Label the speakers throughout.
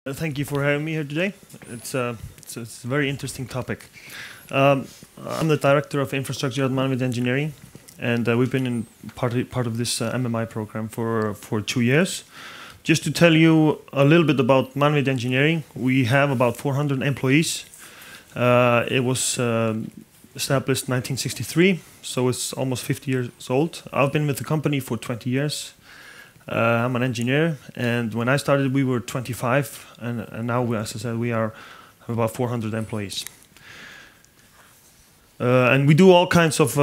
Speaker 1: Thank you for having me here today. It's a very interesting topic. I'm the director of infrastructure at Mannvit Engineering, and we've been in part of this MMI program for 2 years. Just to tell you a little bit about Mannvit Engineering, we have about 400 employees. It was established 1963, so it's almost 50 years old. I've been with the company for 20 years. I'm an engineer, and when I started, we were 25, and now, as I said, we have about 400 employees. And we do all kinds of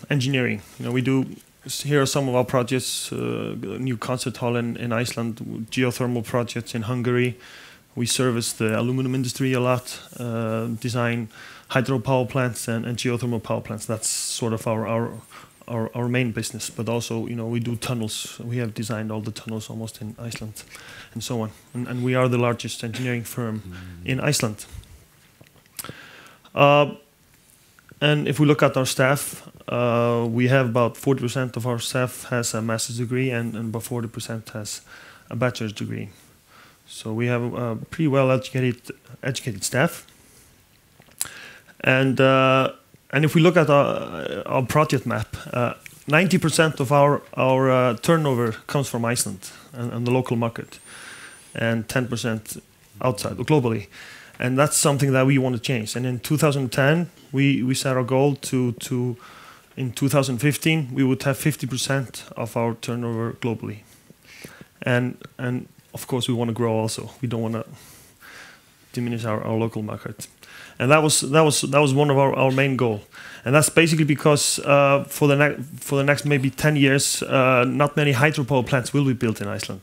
Speaker 1: engineering. Here are some of our projects: new concert hall in Iceland, geothermal projects in Hungary. We service the aluminum industry a lot, design hydropower plants and geothermal power plants. That's sort of our main business, but also, we do tunnels. We have designed all the tunnels almost in Iceland, and so on. And we are the largest engineering firm in Iceland. And if we look at our staff, we have about 40% of our staff has a master's degree, and about 40% has a bachelor's degree. So we have a pretty well educated staff. And if we look at our project map, 90% of our turnover comes from Iceland and the local market, and 10% outside, globally. And that's something that we want to change. And in 2010, we set our goal to in 2015, we would have 50% of our turnover globally. And of course, we want to grow also. We don't want to diminish our local market. And that was one of our main goal, and that's basically because for the next maybe 10 years, not many hydropower plants will be built in Iceland.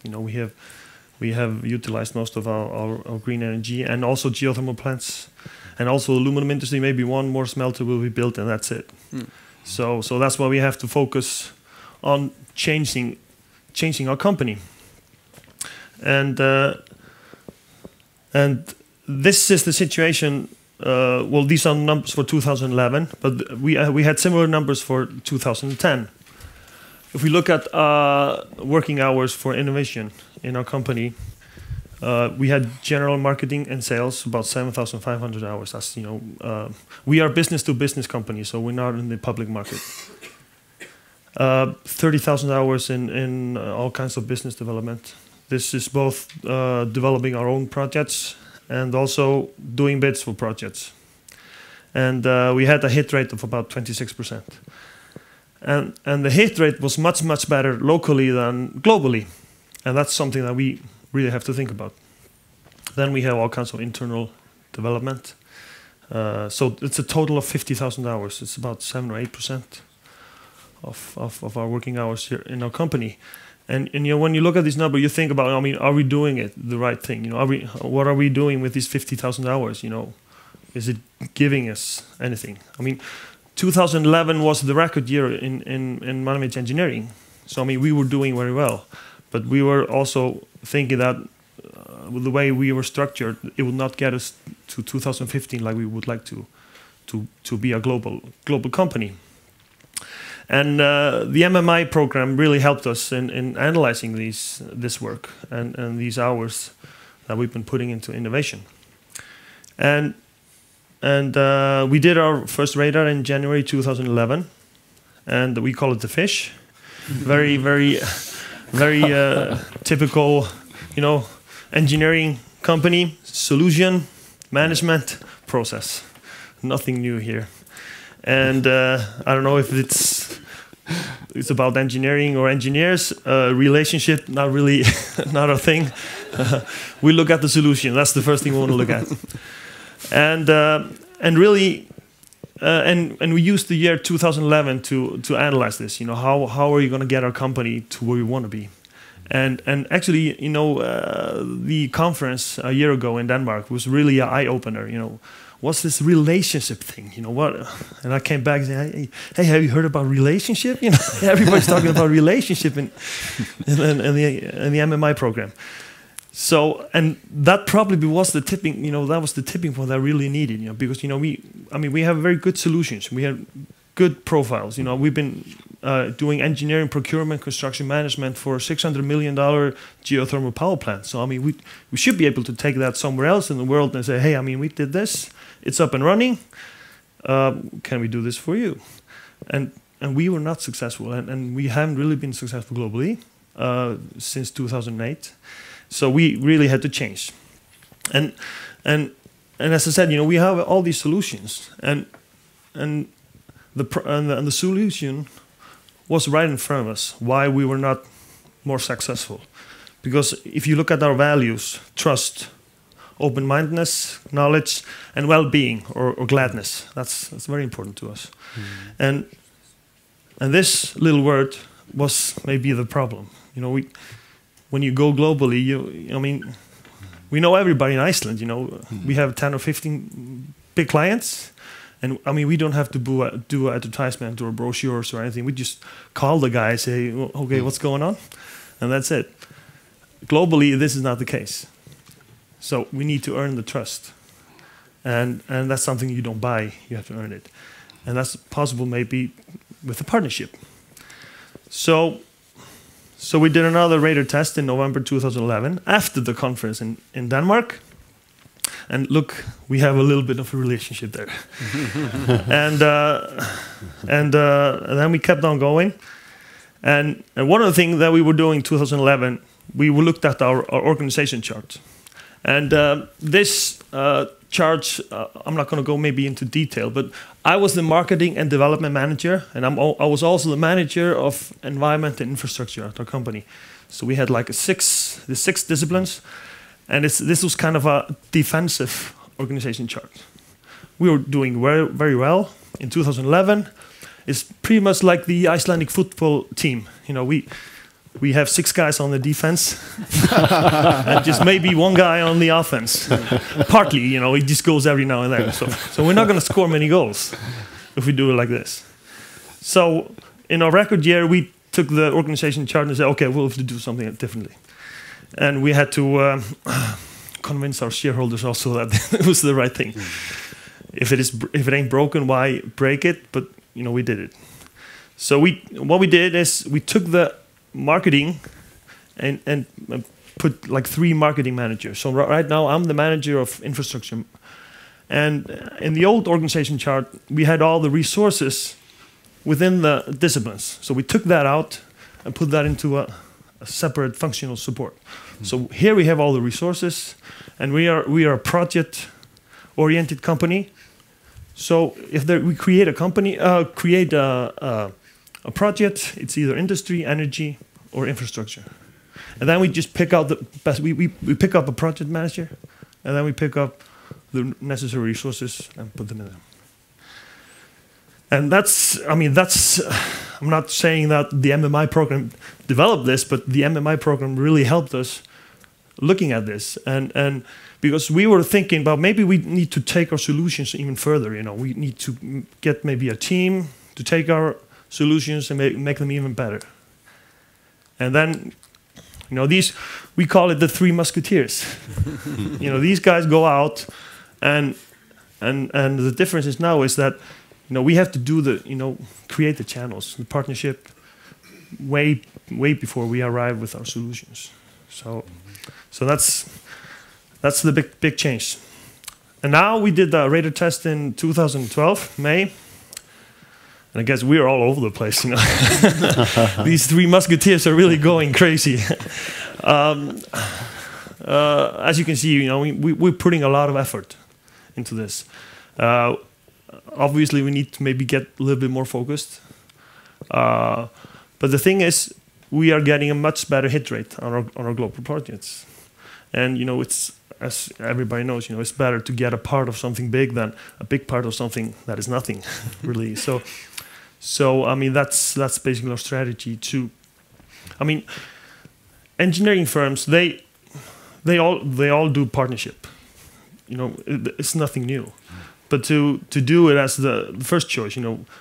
Speaker 1: We have utilized most of our green energy, and also geothermal plants, and also aluminum industry. Maybe one more smelter will be built, and that's it. So that's why we have to focus on changing our company, and this is the situation. Well, these are numbers for 2011, but we had similar numbers for 2010. If we look at working hours for innovation in our company, we had general marketing and sales about 7,500 hours. That's we are business-to-business company, so we're not in the public market. 30,000 hours in all kinds of business development. This is both developing our own projects and also doing bids for projects. And we had a hit rate of about 26%. And the hit rate was much better locally than globally. And that's something that we really have to think about. Then we have all kinds of internal development. So it's a total of 50,000 hours. It's about 7 or 8% of our working hours here in our company. And when you look at this number, you think about, are we doing it the right thing? What are we doing with these 50,000 hours? Is it giving us anything? 2011 was the record year in Mannvit Engineering. So we were doing very well, but we were also thinking that with the way we were structured, it would not get us to 2015 like we would like to be a global company. And the MMI program really helped us in analyzing this work and these hours that we've been putting into innovation. And we did our first radar in January 2011, and we call it the fish. Very typical, engineering company, solution, management, process. Nothing new here. And I don't know if it's about engineering or engineers. Relationship, not really, not a thing. We look at the solution. That's the first thing we want to look at. And really, and we used the year 2011 to analyze this. How are you going to get our company to where we want to be? And actually, the conference a year ago in Denmark was really an eye opener. What's this relationship thing? What? And I came back and said, hey, have you heard about relationship? Everybody's talking about relationship in the MMI program. So, and that probably was the tipping, that was the tipping point that I really needed, because, we have very good solutions. We have good profiles. We've been doing engineering, procurement, construction management for a $600 million geothermal power plant. So I mean, we should be able to take that somewhere else in the world and say, hey, I mean, we did this, it's up and running. Can we do this for you? And we were not successful, and we haven't really been successful globally since 2008. So we really had to change. And as I said, we have all these solutions, and the solution was right in front of us. Why we were not more successful? Because if you look at our values, trust, open-mindedness, knowledge, and well-being or gladness, that's very important to us. And this little word was maybe the problem. When you go globally, we know everybody in Iceland. We have 10 or 15 big clients, and I mean, we don't have to do advertisement or brochures or anything. We just call the guy, say, okay, what's going on, and that's it. Globally, this is not the case. So we need to earn the trust, and that's something you don't buy. You have to earn it, and that's possible maybe with a partnership. So we did another radar test in November 2011 after the conference in Denmark. And look, we have a little bit of a relationship there. and then we kept on going. And one of the things that we were doing in 2011, we looked at our organization chart. And this chart, I'm not going to go maybe into detail, but I was the marketing and development manager, and I was also the manager of environment and infrastructure at our company. So we had like the six disciplines, and this was kind of a defensive organization chart. We were doing very, very well in 2011. It's pretty much like the Icelandic football team. We have 6 guys on the defense and just maybe 1 guy on the offense. Partly, it just goes every now and then. So we're not going to score many goals if we do it like this. So in our record year, we took the organization chart and said, okay, we'll have to do something differently. And we had to convince our shareholders also that it was the right thing. If it ain't broken, why break it? But we did it. So what we did is we took the marketing and put like 3 marketing managers. So right now I'm the manager of infrastructure, and in the old organization chart we had all the resources within the disciplines. So we took that out and put that into a separate functional support. So here we have all the resources, and we are a project oriented company. So if we create a company, create a project, it's either industry, energy, or infrastructure. And then we just pick out the best. We pick up a project manager, and then we pick up the necessary resources and put them in there. And I'm not saying that the MMI program developed this, but the MMI program really helped us looking at this. And because we were thinking about maybe we need to take our solutions even further. We need to get maybe a team to take our solutions and make them even better. And then, we call it the 3 musketeers. These guys go out, and the difference is now is that, we have to do create the channels, the partnership, way before we arrive with our solutions. So that's the big change. And now we did the radar test in 2012, May. And I guess we're all over the place, These 3 musketeers are really going crazy. As you can see, we're putting a lot of effort into this. Obviously, we need to maybe get a little bit more focused. But the thing is, we are getting a much better hit rate on our global projects. And, it's, as everybody knows, it's better to get a part of something big than a big part of something that is nothing, really. So I mean, that's basically our strategy too. I mean, engineering firms, they all do partnership. It's nothing new. But to do it as the first choice,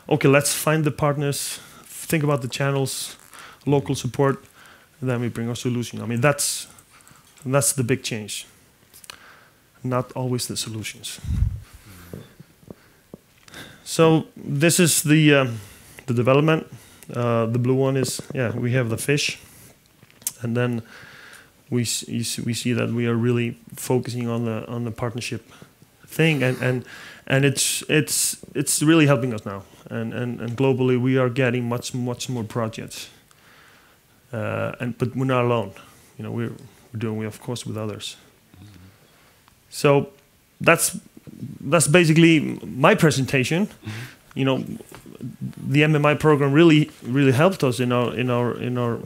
Speaker 1: okay, let's find the partners, think about the channels, local support, and then we bring our solution. I mean, that's the big change. Not always the solutions. So this is the development. The blue one is we have the fish, and then we see that we are really focusing on the partnership thing, and it's really helping us now, and globally we are getting much more projects, but we're not alone. You know, we're doing of course with others. So that's basically my presentation. You know, the MMI program really helped us in our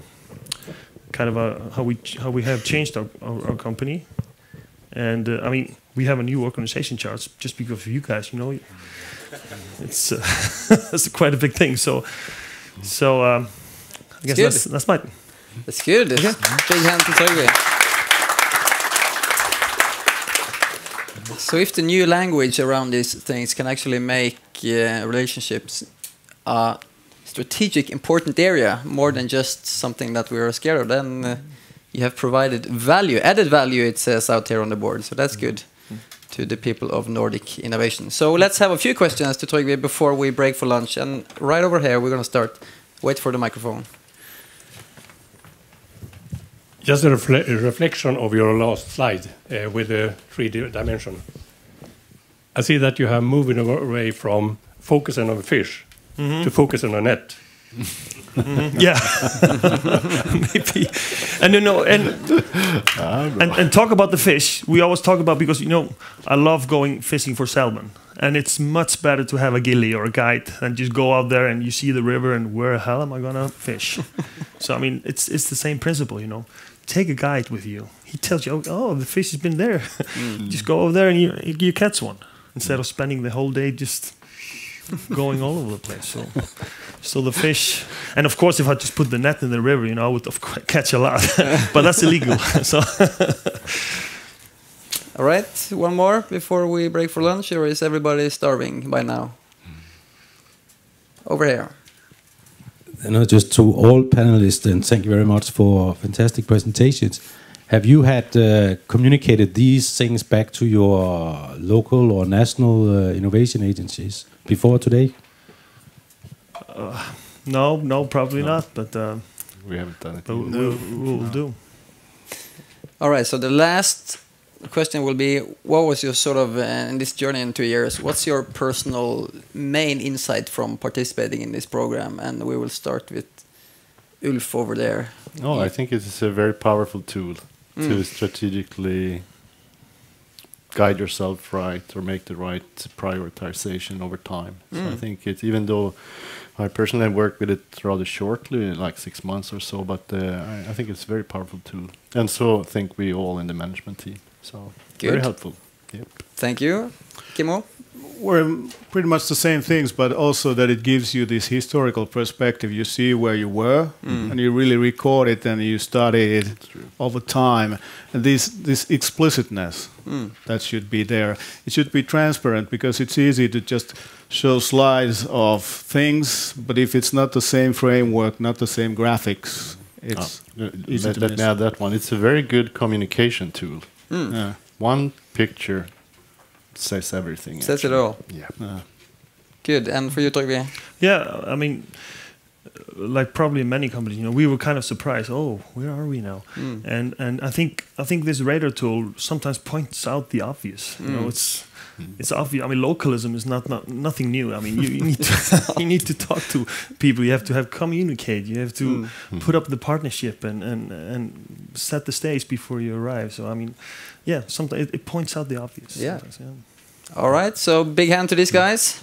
Speaker 1: kind of how we have changed our company, and I mean we have a new organization chart just because of you guys. You know, it's that's quite a big thing. So I guess that's mine.
Speaker 2: That's good. Okay. Big hand to Tryggvi. So if the new language around these things can actually make relationships a strategic, important area, more than just something that we are scared of, then you have provided value, added value, it says out here on the board. So that's good to the people of Nordic Innovation. So let's have a few questions to Tryggvi before we break for lunch. And right over here, we're going to start. Wait for the microphone.
Speaker 3: Just a reflection of your last slide with the 3D dimension. I see that you have moved away from focusing on a fish to focusing on a net.
Speaker 1: Yeah, maybe. And you know, and talk about the fish. We always talk about, because you know I love going fishing for salmon, and it's much better to have a ghillie or a guide than just go out there and you see the river and where the hell am I gonna fish? So I mean, it's the same principle, you know. Take a guide with you. He tells you, oh, the fish has been there. Just go over there and you catch one, instead of spending the whole day just going all over the place. So the fish, and of course, if I just put the net in the river, you know, I would of course catch a lot, but that's illegal. So,
Speaker 2: all right, one more before we break for lunch, or is everybody starving by now? Over here.
Speaker 4: No, just to all panelists, and thank you very much for fantastic presentations. Have you had communicated these things back to your local or national innovation agencies before today?
Speaker 1: No, probably not. But
Speaker 5: we haven't done it.
Speaker 1: We'll do.
Speaker 2: All right. So the last question will be: what was your sort of in this journey in 2 years? What's your personal main insight from participating in this program? And we will start with Ulf over there.
Speaker 5: I think it's a very powerful tool to strategically guide yourself right, or make the right prioritization over time. So I think it's, even though I personally have worked with it rather shortly, like 6 months or so, but I think it's a very powerful tool. And so I think we all in the management team. So very helpful. Yep.
Speaker 2: Thank you. Kimmo?
Speaker 6: We're pretty much the same things, but also that it gives you this historical perspective. You see where you were, and you really record it, and you study it over time. And this explicitness that should be there. It should be transparent, because it's easy to just show slides of things, but if it's not the same framework, not the same graphics, it's easy to miss.
Speaker 5: Let me add that one. It's a very good communication tool. One picture says everything.
Speaker 2: Says it all.
Speaker 5: Yeah.
Speaker 2: Good. And for you, Tryggvi?
Speaker 1: Yeah, I mean, like probably many companies, you know, we were kind of surprised. Oh, where are we now? And I think this radar tool sometimes points out the obvious. You know, it's obvious. I mean, localism is nothing new. I mean, you need to you need to talk to people. You have to communicate. You have to put up the partnership and set the stage before you arrive. So I mean, yeah, sometimes it points out the obvious.
Speaker 2: Yeah.
Speaker 1: Yeah.
Speaker 2: All right. So big hand to these guys.